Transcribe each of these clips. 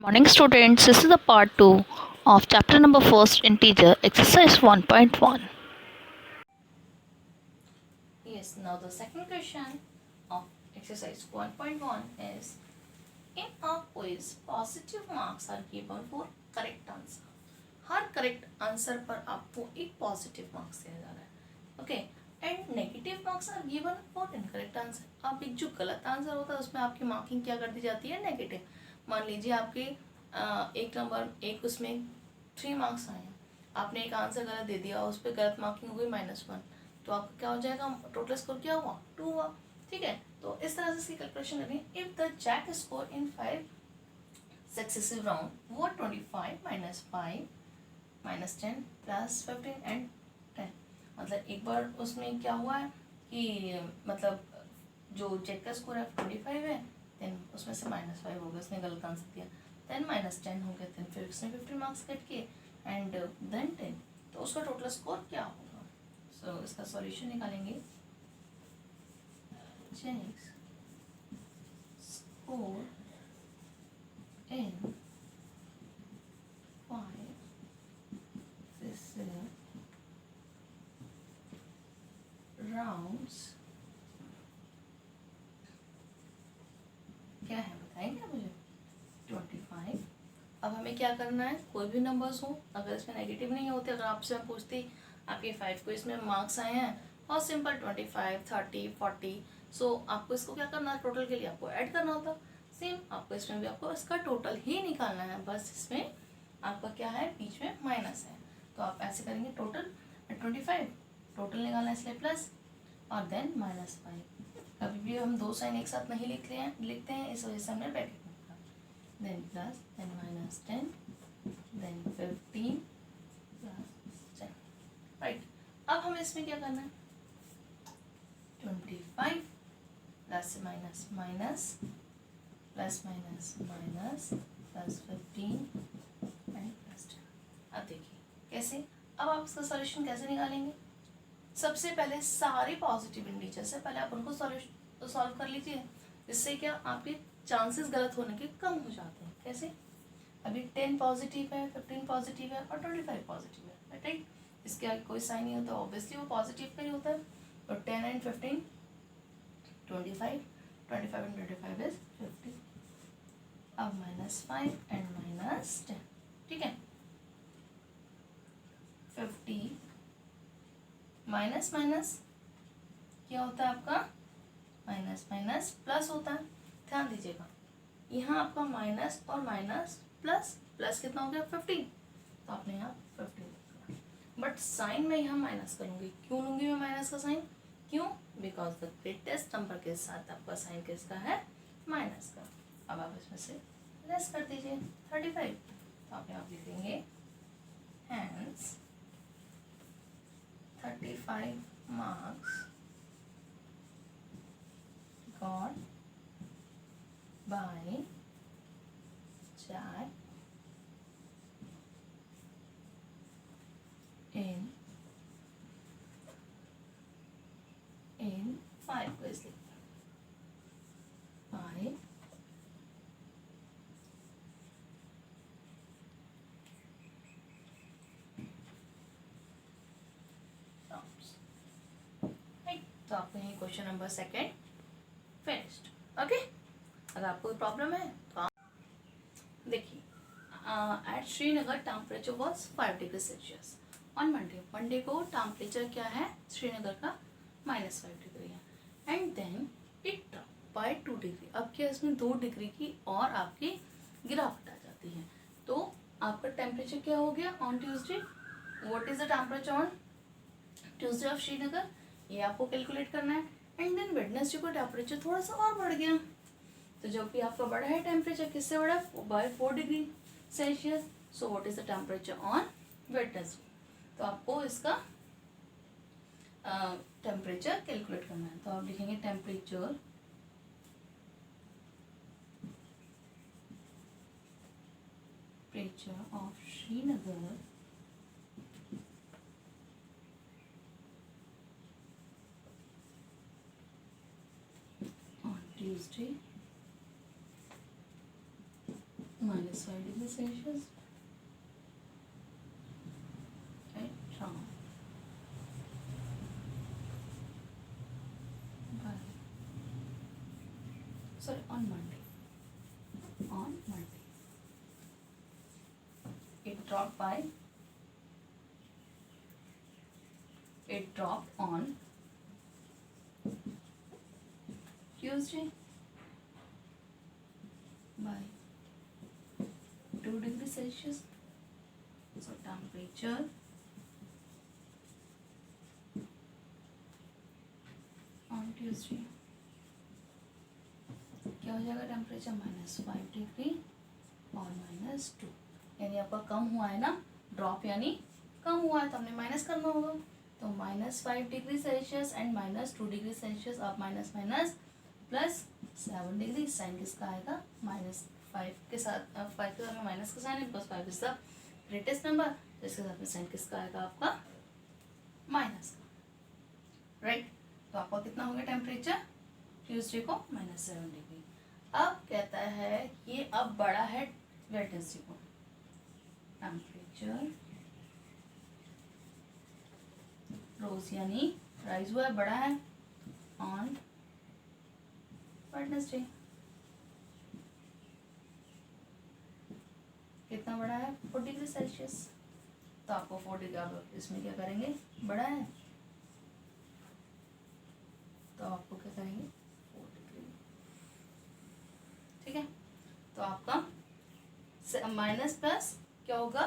Morning students, this is the part 2 of chapter number 1st integer exercise 1.1. Yes, now the second question of exercise 1.1 is in a quiz positive marks are given for correct answer. हर correct answer पर आपको एक positive marks दिया जा रहा है, okay, and negative marks are given for incorrect answer. अब एक जो गलत आंसर होता है उसमें आपकी मार्किंग क्या कर दी जाती है, नेगेटिव. मान लीजिए आपके एक नंबर एक उसमें 3 मार्क्स आए हैं, आपने एक आंसर गलत दे दिया, उस पर गलत मार्किंग हो गई -1, तो आपका क्या हो जाएगा, टोटल स्कोर क्या हुआ, 2 हुआ. ठीक है, तो इस तरह से इसकी कैलकुलेशन करनी है. If the jack score in 5 successive round वो 25 -5 -10 +15 एंड 10. मतलब एक बार उसमें क्या हुआ है कि मतलब जो जैक का स्कोर है 25 है, देन उसमें से -5 हो गया, उसने गलत आंसर दिया, देन -10 हो गया, देन फिर उसने 50 मार्क्स कट किए एंड देन 10, तो उसका टोटल स्कोर क्या होगा. सो इसका सॉल्यूशन निकालेंगे. जैक्स स्कोर इन 5 राउंड्स क्या है बताएंगे मुझे, 25. अब हमें क्या करना है, कोई भी नंबर्स हो, अगर इसमें नेगेटिव नहीं होते, अगर आपसे मैं पूछती आपके 5 को इसमें मार्क्स आए हैं और सिंपल 25 30 40, सो आपको इसको क्या करना है, टोटल के लिए आपको ऐड करना होता. सेम आपको इसमें भी आपको इसका टोटल ही निकालना है, बस इसमें आपका क्या है, बीच में माइनस है, तो आप ऐसे करेंगे टोटल 25 टोटल निकालना है, इसलिए प्लस और देन -5. कभी भी हम दो साइन एक साथ नहीं लिखते हैं, इस वजह से हमने ब्रैकेट में लिखा. Then plus then -10 then 15 +10. Right, अब हमें इसमें क्या करना है, 25 plus minus minus plus minus minus plus 15 and +10. अब देखिए कैसे, अब आप इसका सॉल्यूशन कैसे निकालेंगे. सबसे पहले सारे पॉजिटिव इंटीजर से पहले आप उनको सॉल्व कर लीजिए, जिससे क्या आपके चांसेस गलत होने के कम हो जाते हैं. कैसे, अभी 10 पॉजिटिव है, 15 पॉजिटिव है और 25 पॉजिटिव है, राइट. इसके आगे कोई साइन नहीं होता, ऑब्वियसली वो पॉजिटिव का ही होता है. तो 10 एंड 15 25 25 एंड 25 इज 50. अब -5 एंड -10, ठीक है. 50 माइनस माइनस क्या होता है आपका, माइनस माइनस प्लस होता है. ध्यान दीजिएगा, यहाँ आपका माइनस और माइनस प्लस प्लस कितना हो गया, 15, तो आपने यहाँ 15, बट साइन में यहाँ माइनस करूँगी. क्यों लूँगी मैं माइनस का साइन, क्यों, बिकॉज द ग्रेटेस्ट नंबर के साथ आपका साइन किसका है, माइनस का. अब आप इसमें से लेस कर दीजिए 35, तो आप यहाँ लिख देंगे hence 35 marks got by Jack in 5 को इसलिए 5 तो आपको यही क्वेश्चन नंबर 2 फिनिश्ड. ओके, अगर आपको कोई प्रॉब्लम है तो आप देखिए. At Srinagar temperature was 5 degree Celsius on Monday को टेम्परेचर क्या है श्रीनगर का, -5 डिग्री है, and then it drop by 2 degree. अब क्या इसमें 2 डिग्री की और आपकी गिरावट आ जाती है, तो आपका टेम्परेचर क्या हो गया on Tuesday. What is the temperature on Tuesday of Srinagar, ये आपको कैलकुलेट करना है. एंड देन वेडनेसडे को टेम्परेचर थोड़ा सा और बढ़ गया, तो जब भी आपका बढ़ा है टेम्परेचर, किससे बढ़ा, by 4 degree Celsius. So what is the temperature on Wednesday, तो आपको इसका टेम्परेचर कैलकुलेट करना है. तो आप लिखेंगे temperature of Srinagar Tuesday -5 -5 degree Celsius at round on Monday. It dropped on Tuesday by 2 degrees Celsius. So temperature on Tuesday क्या हो जाएगा? टेम्परेचर -5 डिग्री और -2, यानी आपका कम हुआ है ना, ड्रॉप यानी कम हुआ है तो हमने माइनस करना होगा। तो -5 degree Celsius and -2 degree Celsius, आप माइनस माइनस +7 डिग्री, साइन किसका आएगा? -5 के साथ, 5 के साथ में माइनस का साइन है because 5 is the greatest number, तो इसके साथ में साइन किसका आएगा? आपका माइनस का, राइट। तो आपका कितना हो गया टेम्परेचर ट्यूसडे को? -7 डिग्री। अब कहता है ये अब बड़ा है वेडनेसडे को, टेम्परेचर रोज यानी राइज हुआ है, बड़ा है ऑन वेडनेसडे। कितना बड़ा है? 4 डिग्री सेल्सियस। तो आपको 4 डिग्री, आप इसमें क्या करेंगे? बड़ा है तो आपको क्या करेंगे? 4 डिग्री, ठीक है। तो आपका माइनस प्लस क्या होगा?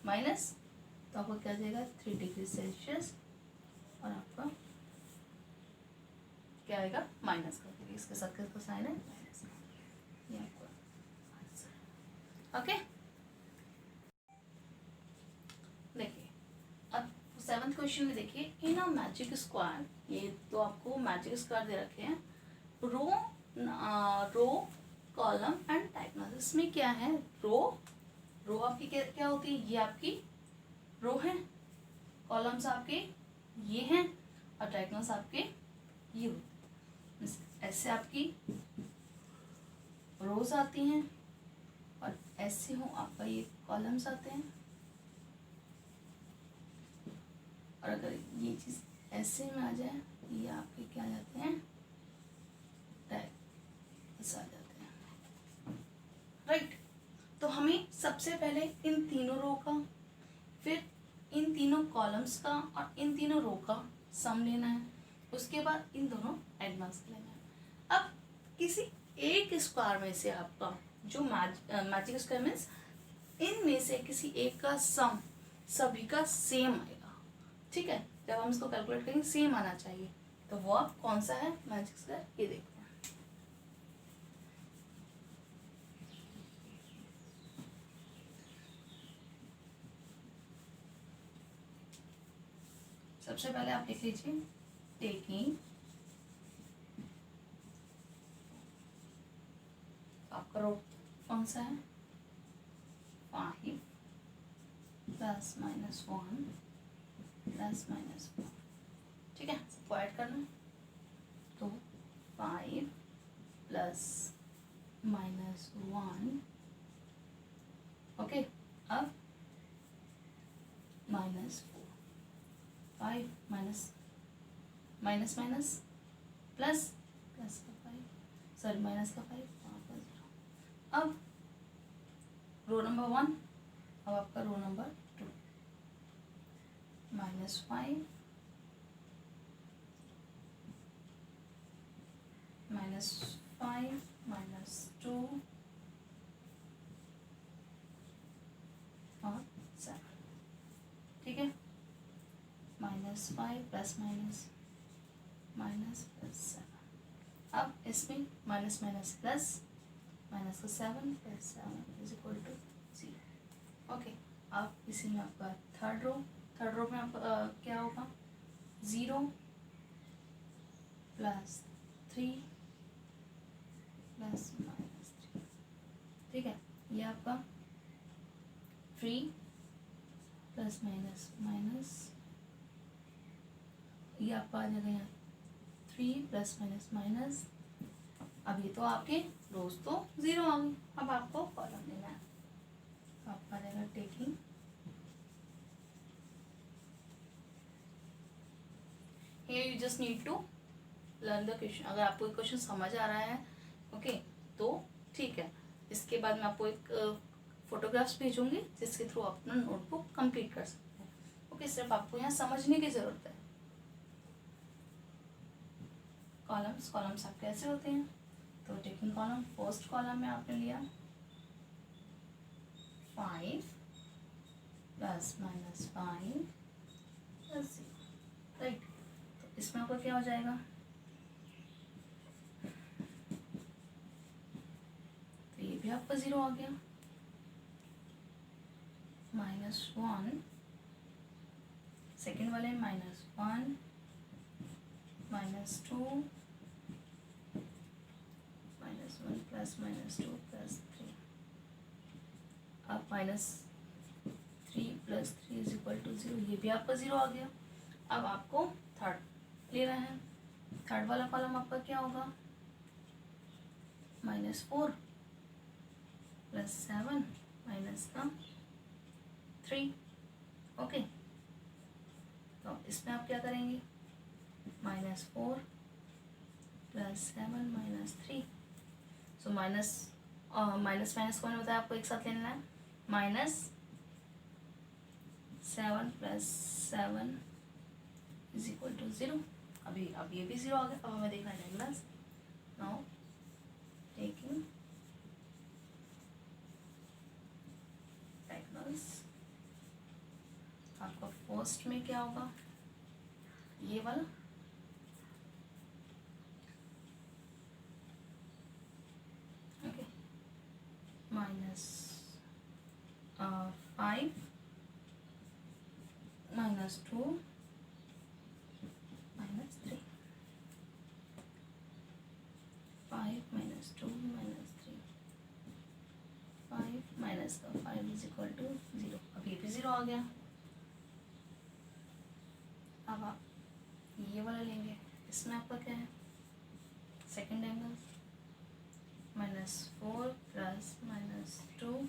माइनस, तो आपको क्या देगा? 3 डिग्री सेल्सियस और आपका क्या आएगा? माइनस का, क्योंकि इसके साथ किसका साइन है? माइनस का। ये आपका आंसर, ओके। देखिए अब 7th क्वेश्चन में देखिए, इन अ मैजिक स्क्वायर, ये तो आपको मैजिक स्क्वायर दे रखे हैं, रो कॉलम एंड डायगोनल। इसमें क्या है? रो आपकी क्या होती है? ये आपकी रो है, कॉलम्स आपके ये हैं और डायगोनल्स आपके ये होते हैं। ऐसे आपकी रोज आती हैं और ऐसे हो आपका ये कॉलम्स आते हैं, और अगर ये चीज ऐसे में आ जाए ये आपके क्या आ जाते हैं? डायगोनल्स आ जाते हैं, राइट। तो हमें सबसे पहले इन तीनों रो का, फिर इन तीनों कॉलम्स का और इन तीनों रो का सम लेना है, उसके बाद इन दोनों एडवांस लेना है। अब किसी एक स्क्वायर में से आपका जो मैजिक स्क्वायर मीन्स इनमें से किसी एक का सम सभी का सेम आएगा, ठीक है। जब हम इसको कैलकुलेट करेंगे सेम आना चाहिए, तो वो आप कौन सा है मैजिक स्क्वायर? ये देखते हैं। सबसे पहले आप लिख लीजिए, टेकिंग, आपका रो कौन सा है? 5 +- 1 +- 1, ठीक है। सबको ऐड करना है, तो 5 +- 1, ओके। अब -4, 5 माइनस प्लस का 5, सॉरी माइनस का 5, आपका 0। अब रो नंबर 1, अब आपका रो नंबर 2, -5 -2 और 7, ठीक है। -5 +- अब इसमें माइनस प्लस माइनस का 7 + 7 = 0, ओके। अब इसी में आपका थर्ड रो में आपका क्या होगा? 0 +3 +- ठीक है। ये आपका 3 +- ये आपका आ जाएगा यहाँ 3 +- अब ये तो आपके रोज तो 0 आ गई, अब आपको कॉलम लेना है। taking here you just need to learn the question. अगर आपको क्वेश्चन समझ आ रहा है ओके तो ठीक है. इसके बाद मैं आपको एक फोटोग्राफ्स भेजूंगी जिसके थ्रू आप अपना नोटबुक कंप्लीट कर सकते हैं. ओके सिर्फ आपको यहाँ समझने की ज़रूरत है. कॉलम्स आपके ऐसे होते हैं. तो टेकिंग कॉलम, फर्स्ट कॉलम में आपने लिया 5 प्लस माइनस 5 प्लस 0 राइट. तो इसमें आपका क्या हो जाएगा, तो ये भी आपका 0 आ गया. -1 सेकेंड वाले -1 -2 -1 प्लस -2 प्लस 3. अब -3 प्लस 3 इज इक्वल टू 0. ये भी आपका 0 आ गया. अब आपको थर्ड लेना है. थर्ड वाला कॉलम आपका क्या होगा, -4 प्लस 7 माइनस का 3. ओके तो इसमें आप क्या करेंगे, -4 प्लस 7 माइनस 3. सो माइनस कौन होता है, आपको एक साथ लेना है. -7 प्लस 7 इज इक्वल टू 0. अब ये भी 0 आ गया. अब हमें देखना है डायगोनल्स. Now taking diagonals. आपका फर्स्ट में क्या होगा, ये वाला ओके -5 -2 -3 5 -2 -3 5 माइनस का 5 इज इक्वल टू 0. अब ये भी 0 आ गया. अब आप ये वाला लेंगे. इसमें आपका क्या है, second angle -4 plus -2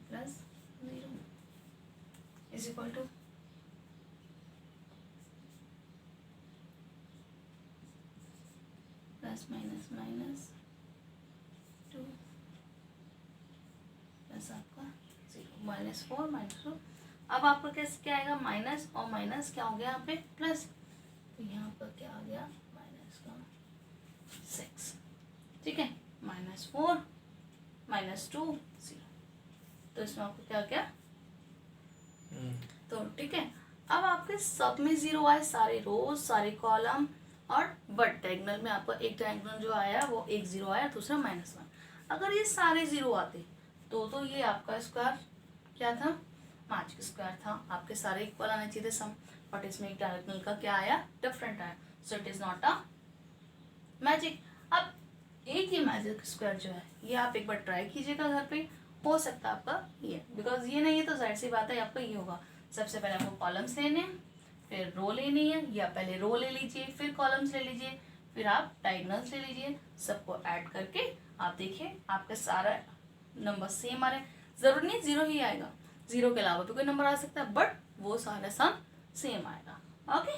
plus 0 is equal two plus minus -2 plus आपका 0 -4 -2. अब आपका क्या आएगा, माइनस और माइनस क्या हो गया यहाँ पे प्लस. तो यहाँ पर क्या आ गया, माइनस का 6. ठीक है, -4 -2 0. तो इसमें आपको क्या क्या तो ठीक है. अब आपके सब में 0 आए, सारे रोज सारे कॉलम, और बट डायगोनल में आपका एक डायगोनल जो आया वो एक 0 आया, दूसरा -1. अगर ये सारे 0 आते तो ये आपका स्क्वायर क्या था, 5 का स्क्वायर था. आपके सारे इक्वल आने चाहिए थे सम, बट इसमें एक डायगोनल का क्या आया, डिफरेंट आया. So it is not a magic. अब एक ही मैजिक स्क्वायर जो है ये आप एक बार ट्राई कीजिएगा घर पे. हो सकता है आपका ये, बिकॉज ये नहीं है तो जाहिर सी बात है आपका ये होगा. सबसे पहले आपको कॉलम्स लेने हैं, फिर रो लेनी है, या पहले रो ले लीजिए फिर कॉलम्स ले लीजिए, फिर आप डायगोनल्स ले लीजिए. सबको ऐड करके आप देखिए आपका सारा नंबर सेम आ रहे हैं. जरूरी नहीं 0 ही आएगा, 0 के अलावा भी कोई नंबर आ सकता है, बट वो सारा सम सेम आएगा. ओके